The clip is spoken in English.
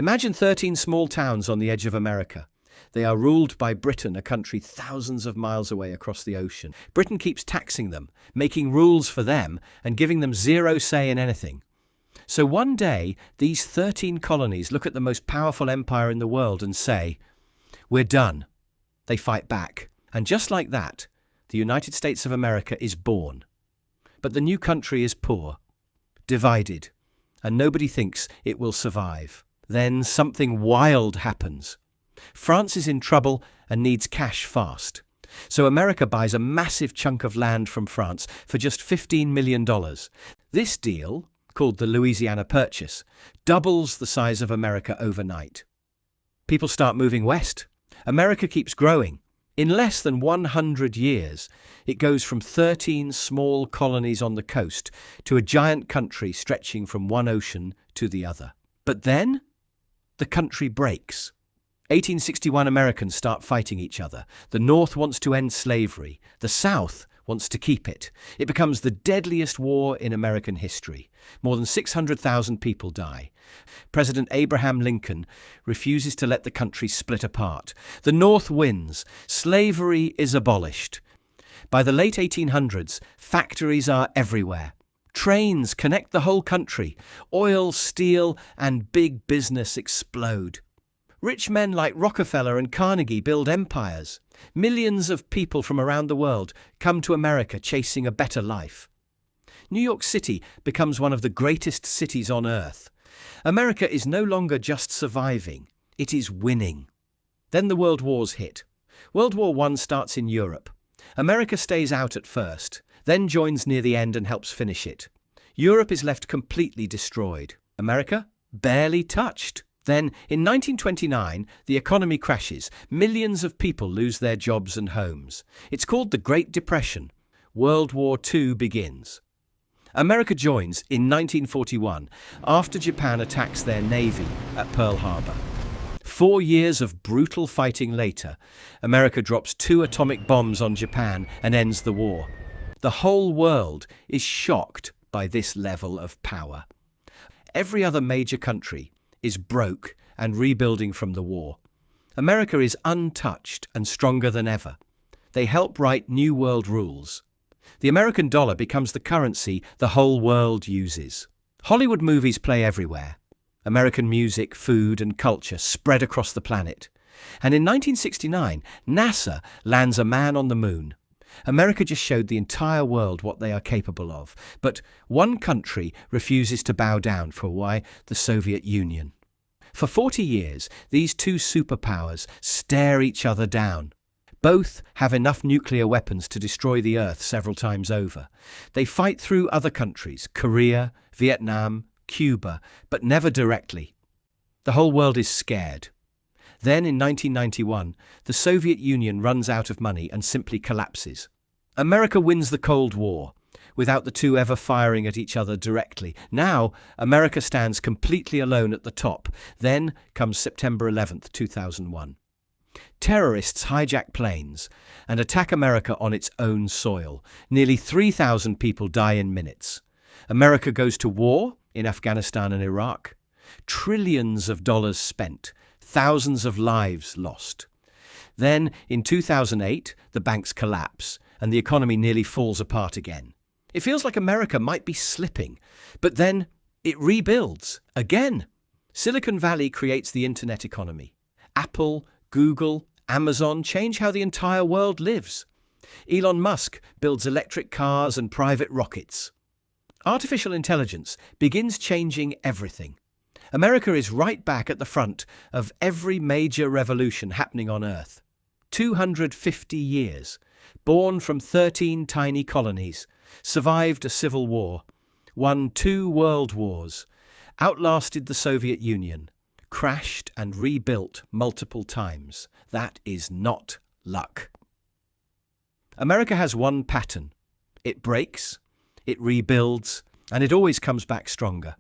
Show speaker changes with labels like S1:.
S1: Imagine 13 small towns on the edge of America. They are ruled by Britain, a country thousands of miles away across the ocean. Britain keeps taxing them, making rules for them, and giving them zero say in anything. So one day, these 13 colonies look at the most powerful empire in the world and say, "We're done." They fight back. And just like that, the United States of America is born. But the new country is poor, divided, and nobody thinks it will survive. Then something wild happens. France is in trouble and needs cash fast. So America buys a massive chunk of land from France for just $15 million. This deal, called the Louisiana Purchase, doubles the size of America overnight. People start moving west. America keeps growing. In less than 100 years, it goes from 13 small colonies on the coast to a giant country stretching from one ocean to the other. But then, the country breaks. 1861 Americans start fighting each other. The North wants to end slavery. The South wants to keep it. It becomes the deadliest war in American history. More than 600,000 people die. President Abraham Lincoln refuses to let the country split apart. The North wins. Slavery is abolished. By the late 1800s, factories are everywhere. Trains connect the whole country. Oil, steel, and big business explode. Rich men like Rockefeller and Carnegie build empires. Millions of people from around the world come to America chasing a better life. New York City becomes one of the greatest cities on earth. America is no longer just surviving, it is winning. Then the World Wars hit. World War I starts in Europe. America stays out at first, then joins near the end and helps finish it. Europe is left completely destroyed. America? Barely touched. Then, in 1929, the economy crashes. Millions of people lose their jobs and homes. It's called the Great Depression. World War II begins. America joins in 1941 after Japan attacks their navy at Pearl Harbor. 4 years of brutal fighting later, America drops 2 atomic bombs on Japan and ends the war. The whole world is shocked by this level of power. Every other major country is broke and rebuilding from the war. America is untouched and stronger than ever. They help write new world rules. The American dollar becomes the currency the whole world uses. Hollywood movies play everywhere. American music, food, and culture spread across the planet. And in 1969, NASA lands a man on the moon. America just showed the entire world what they are capable of. But one country refuses to bow down. For why? The Soviet Union. For 40 years, these two superpowers stare each other down. Both have enough nuclear weapons to destroy the Earth several times over. They fight through other countries, Korea, Vietnam, Cuba, but never directly. The whole world is scared. Then, in 1991, the Soviet Union runs out of money and simply collapses. America wins the Cold War, without the two ever firing at each other directly. Now, America stands completely alone at the top. Then comes September 11th, 2001. Terrorists hijack planes and attack America on its own soil. Nearly 3,000 people die in minutes. America goes to war in Afghanistan and Iraq. Trillions of dollars spent. Thousands of lives lost. Then, in 2008, the banks collapse and the economy nearly falls apart again. It feels like America might be slipping, but then it rebuilds again. Silicon Valley creates the internet economy. Apple, Google, Amazon change how the entire world lives. Elon Musk builds electric cars and private rockets. Artificial intelligence begins changing everything. America is right back at the front of every major revolution happening on Earth. 250 years, born from 13 tiny colonies, survived a civil war, won 2 world wars, outlasted the Soviet Union, crashed and rebuilt multiple times. That is not luck. America has one pattern. It breaks, it rebuilds, and it always comes back stronger.